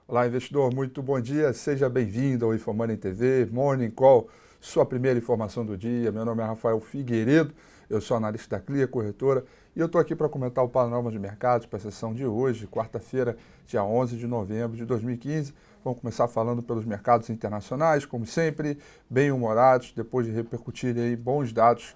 Olá, investidor, muito bom dia, seja bem-vindo ao InfoMoney TV, Morning Call, sua primeira informação do dia. Meu nome é Rafael Figueiredo, eu sou analista da Clear Corretora e eu estou aqui para comentar o panorama de mercados para a sessão de hoje, quarta-feira, dia 11 de novembro de 2015. Vamos começar falando pelos mercados internacionais, como sempre, bem-humorados, depois de repercutirem aí bons dados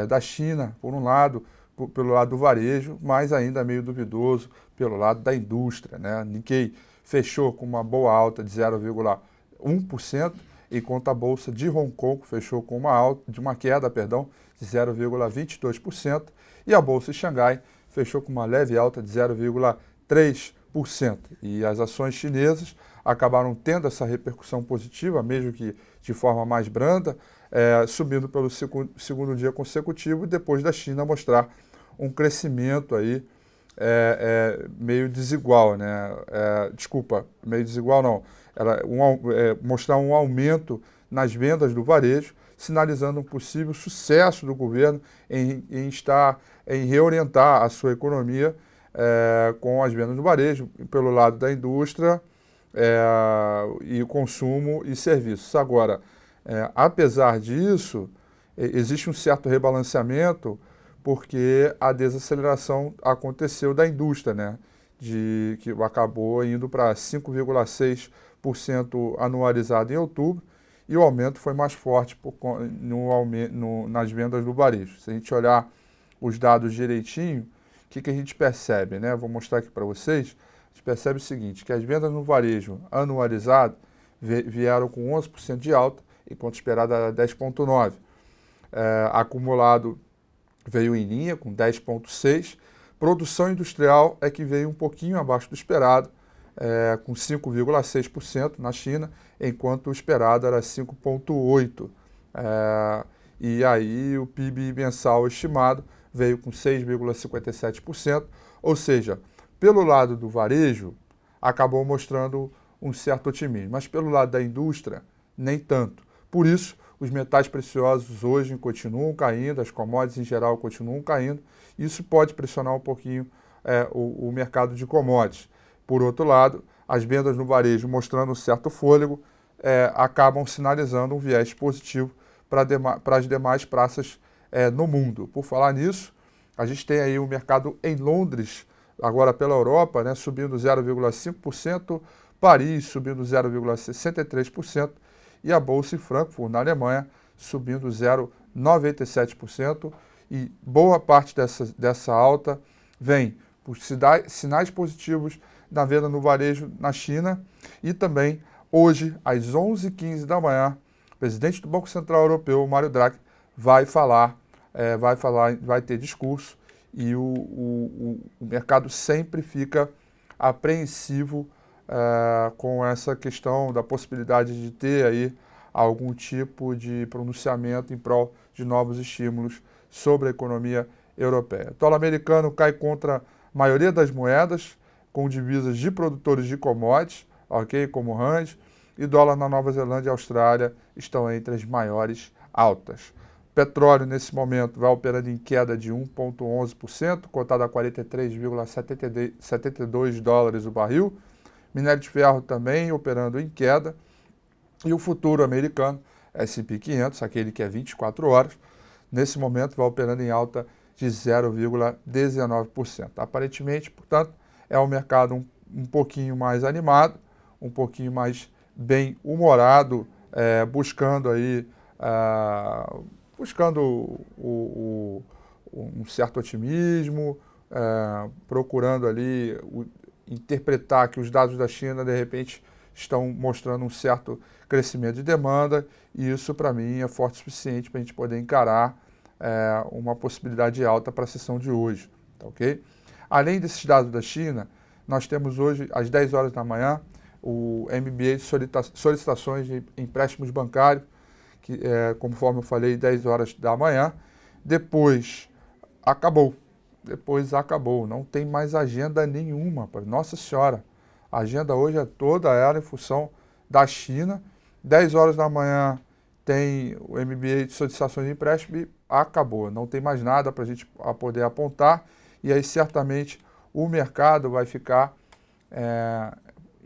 da China, por um lado, pelo lado do varejo, mas ainda meio duvidoso pelo lado da indústria, né? Nikkei fechou com uma boa alta de 0,1%, enquanto a bolsa de Hong Kong fechou com uma queda, de 0,22%, e a bolsa de Xangai fechou com uma leve alta de 0,3%. E as ações chinesas acabaram tendo essa repercussão positiva, mesmo que de forma mais branda, subindo pelo segundo dia consecutivo, depois da China mostrar um crescimento aí meio desigual, né? Meio desigual não. Mostrar um aumento nas vendas do varejo, sinalizando um possível sucesso do governo em reorientar a sua economia com as vendas do varejo, pelo lado da indústria e consumo e serviços. Agora, apesar disso, existe um certo rebalanceamento porque a desaceleração aconteceu da indústria, né? Que acabou indo para 5,6% anualizado em outubro, e o aumento foi mais forte nas vendas do varejo. Se a gente olhar os dados direitinho, o que a gente percebe, né? Vou mostrar aqui para vocês. A gente percebe o seguinte, que as vendas no varejo anualizado vieram com 11% de alta, enquanto esperado era 10,9%. Acumulado veio em linha com 10,6%. Produção industrial é que veio um pouquinho abaixo do esperado, com 5,6% na China, enquanto o esperado era 5,8%. E aí o PIB mensal estimado veio com 6,57%, ou seja, pelo lado do varejo, acabou mostrando um certo otimismo, mas pelo lado da indústria, nem tanto. Por isso, os metais preciosos hoje continuam caindo, as commodities em geral continuam caindo. Isso pode pressionar um pouquinho o mercado de commodities. Por outro lado, as vendas no varejo mostrando um certo fôlego acabam sinalizando um viés positivo para as demais praças no mundo. Por falar nisso, a gente tem aí o mercado em Londres, agora pela Europa, né, subindo 0,5%, Paris subindo 0,63%, e a Bolsa em Frankfurt, na Alemanha, subindo 0,97%, e boa parte dessa alta vem por sinais positivos na venda no varejo na China, e também hoje, às 11h15 da manhã, o presidente do Banco Central Europeu, Mário Draghi, vai ter discurso, e o mercado sempre fica apreensivo com essa questão da possibilidade de ter aí algum tipo de pronunciamento em prol de novos estímulos sobre a economia europeia. O dólar americano cai contra a maioria das moedas, com divisas de produtores de commodities, ok, como rand, e dólar na Nova Zelândia e Austrália estão entre as maiores altas. Petróleo, nesse momento, vai operando em queda de 1,11%, cotado a 43,72 dólares o barril. Minério de ferro também operando em queda. E o futuro americano, S&P 500, aquele que é 24 horas, nesse momento vai operando em alta de 0,19%. Aparentemente, portanto, é um mercado um pouquinho mais animado, um pouquinho mais bem-humorado, buscando aí, um certo otimismo, procurando ali interpretar que os dados da China, de repente, estão mostrando um certo crescimento de demanda, e isso, para mim, é forte o suficiente para a gente poder encarar uma possibilidade alta para a sessão de hoje. Tá, ok? Além desses dados da China, nós temos hoje, às 10 horas da manhã, o MBA de solicitações de empréstimos bancários, que, conforme eu falei, 10 horas da manhã. Depois acabou. Não tem mais agenda nenhuma. Nossa Senhora, a agenda hoje é toda ela em função da China. 10 horas da manhã tem o MBA de solicitações de empréstimo e acabou. Não tem mais nada para a gente poder apontar. E aí, certamente, o mercado vai ficar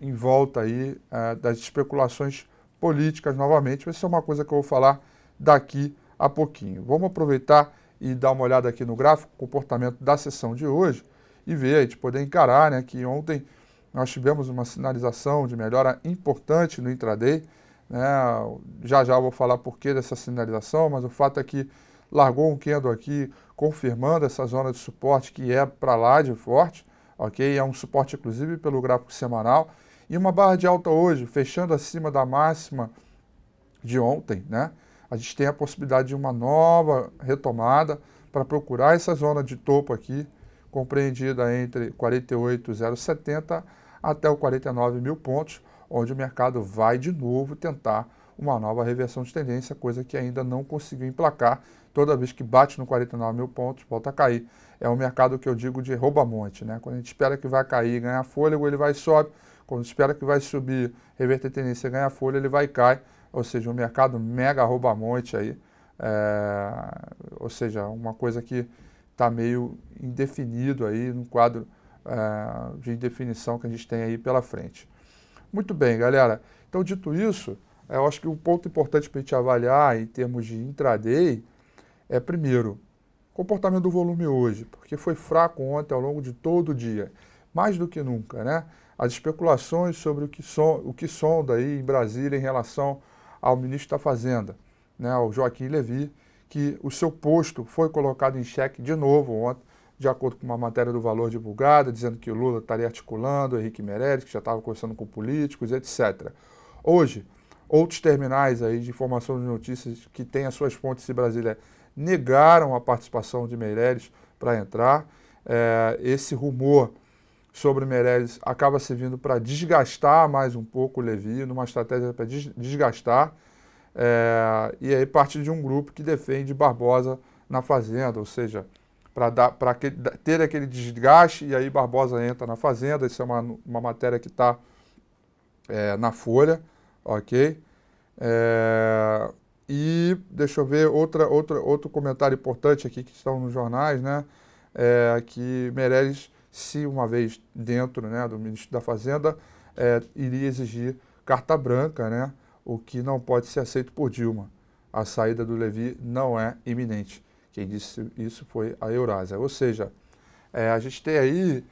em volta aí das especulações políticas novamente. Isso é uma coisa que eu vou falar daqui a pouquinho. Vamos aproveitar e dar uma olhada aqui no gráfico, comportamento da sessão de hoje, e ver, a gente poder encarar, né, que ontem nós tivemos uma sinalização de melhora importante no intraday, né? Já eu vou falar por que dessa sinalização, mas o fato é que largou um candle aqui confirmando essa zona de suporte que é para lá de forte, ok? É um suporte inclusive pelo gráfico semanal, e uma barra de alta hoje, fechando acima da máxima de ontem, né? A gente tem a possibilidade de uma nova retomada para procurar essa zona de topo aqui, compreendida entre 48.070 até o 49 mil pontos, onde o mercado vai de novo tentar uma nova reversão de tendência, coisa que ainda não conseguiu emplacar. Toda vez que bate no 49 mil pontos, volta a cair. É um mercado que eu digo de rouba-monte, né? Quando a gente espera que vai cair e ganhar fôlego, ele vai e sobe. Quando espera que vai subir, reverter tendência e ganhar fôlego, ele vai e cai. Ou seja, um mercado mega rouba-monte aí. Ou seja, uma coisa que está meio indefinido aí no quadro de indefinição que a gente tem aí pela frente. Muito bem, galera. Então, dito isso, eu acho que um ponto importante para a gente avaliar em termos de intraday é, primeiro, comportamento do volume hoje, porque foi fraco ontem ao longo de todo o dia, mais do que nunca, né? As especulações sobre o que sonda aí em Brasília em relação ao ministro da Fazenda, né, o Joaquim Levy, que o seu posto foi colocado em xeque de novo ontem, de acordo com uma matéria do Valor divulgada, dizendo que o Lula estaria articulando o Henrique Meirelles, que já estava conversando com políticos, etc. Hoje, outros terminais aí de informação de notícias que têm as suas fontes em Brasília negaram a participação de Meirelles para entrar. Esse rumor sobre Meirelles acaba servindo para desgastar mais um pouco o Levy, numa estratégia para desgastar, e aí parte de um grupo que defende Barbosa na Fazenda, ou seja, para ter aquele desgaste, e aí Barbosa entra na Fazenda. Isso é uma matéria que está na Folha, ok? E deixa eu ver outro comentário importante aqui que estão nos jornais, né? Que Meirelles, se uma vez dentro, né, do Ministro da Fazenda, iria exigir carta branca, né? O que não pode ser aceito por Dilma. A saída do Levy não é iminente. Quem disse isso foi a Eurásia. Ou seja, a gente tem aí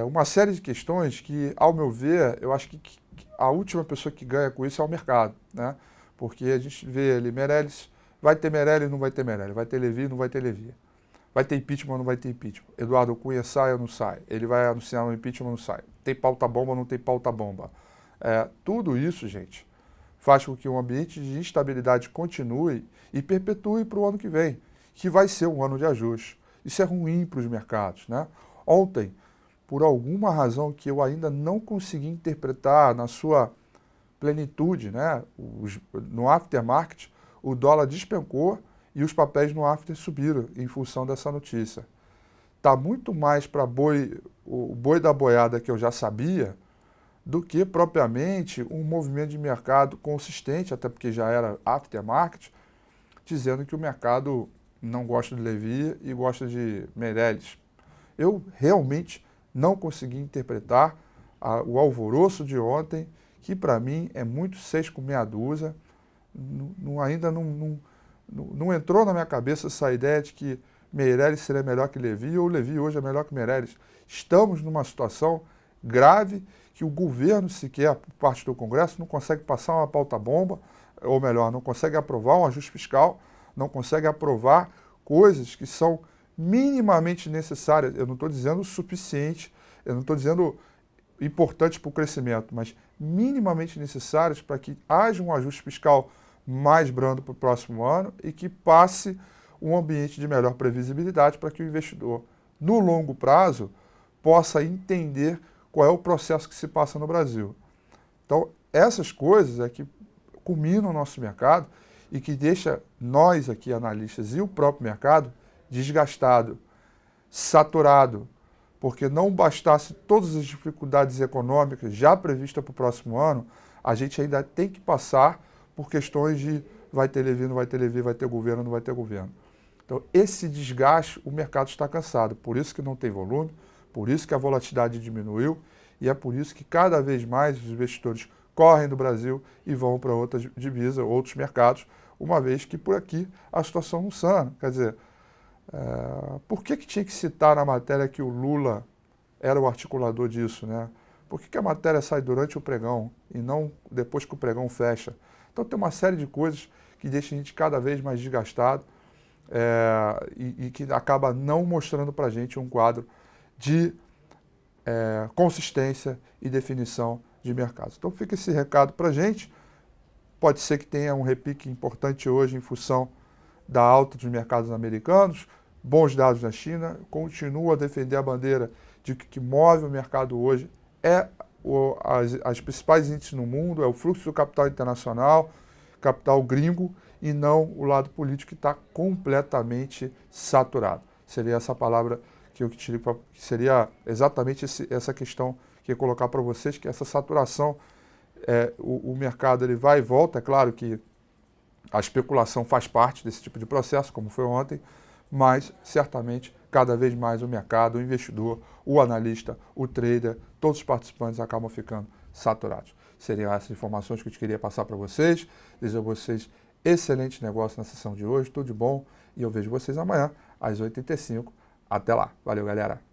uma série de questões que, ao meu ver, eu acho que a última pessoa que ganha com isso é o mercado, né? Porque a gente vê ali, Meirelles, vai ter Meirelles, não vai ter Meirelles, vai ter Levy, não vai ter Levy. Vai ter impeachment, não vai ter impeachment. Eduardo Cunha sai ou não sai? Ele vai anunciar um impeachment ou não sai? Tem pauta-bomba ou não tem pauta-bomba? Tudo isso, gente, faz com que um ambiente de instabilidade continue e perpetue para o ano que vem, que vai ser um ano de ajuste. Isso é ruim para os mercados, né? Ontem, por alguma razão que eu ainda não consegui interpretar na sua plenitude, né? No aftermarket, o dólar despencou e os papéis no after subiram em função dessa notícia. Está muito mais para o boi da boiada que eu já sabia, do que propriamente um movimento de mercado consistente, até porque já era aftermarket, dizendo que o mercado não gosta de Levy e gosta de Meirelles. Eu realmente não consegui interpretar o alvoroço de ontem, que para mim é muito 6 com meia dúzia. Ainda não entrou na minha cabeça essa ideia de que Meirelles seria melhor que Levy ou Levy hoje é melhor que Meirelles. Estamos numa situação grave que o governo sequer, por parte do Congresso, não consegue passar uma pauta-bomba, ou melhor, não consegue aprovar um ajuste fiscal, não consegue aprovar coisas que são minimamente necessárias. Eu não estou dizendo suficiente, eu não estou dizendo importante para o crescimento, mas minimamente necessárias para que haja um ajuste fiscal mais brando para o próximo ano e que passe um ambiente de melhor previsibilidade para que o investidor, no longo prazo, possa entender qual é o processo que se passa no Brasil. Então, essas coisas é que culminam o nosso mercado e que deixa nós aqui, analistas, e o próprio mercado desgastado, saturado, porque não bastasse todas as dificuldades econômicas já previstas para o próximo ano, a gente ainda tem que passar por questões de vai ter Levy, não vai ter Levy, vai ter governo, não vai ter governo. Então, esse desgaste, o mercado está cansado, por isso que não tem volume, por isso que a volatilidade diminuiu e é por isso que cada vez mais os investidores correm do Brasil e vão para outras divisas, outros mercados, uma vez que por aqui a situação não sana. Quer dizer, por que tinha que citar na matéria que o Lula era o articulador disso, né? Por que a matéria sai durante o pregão e não depois que o pregão fecha? Então tem uma série de coisas que deixam a gente cada vez mais desgastado e que acaba não mostrando para a gente um quadro de consistência e definição de mercado. Então fica esse recado para a gente. Pode ser que tenha um repique importante hoje em função da alta dos mercados americanos, bons dados na China. Continuo a defender a bandeira de que move o mercado hoje as principais índices no mundo, é o fluxo do capital internacional, capital gringo, e não o lado político que está completamente saturado. Seria essa palavra que eu tirei, que seria exatamente essa questão que eu ia colocar para vocês, que essa saturação, o mercado ele vai e volta. É claro que a especulação faz parte desse tipo de processo, como foi ontem, mas certamente cada vez mais o mercado, o investidor, o analista, o trader, todos os participantes acabam ficando saturados. Seriam essas informações que eu queria passar para vocês. Desejo a vocês excelente negócio na sessão de hoje, tudo de bom, e eu vejo vocês amanhã às 8h35. Até lá. Valeu, galera!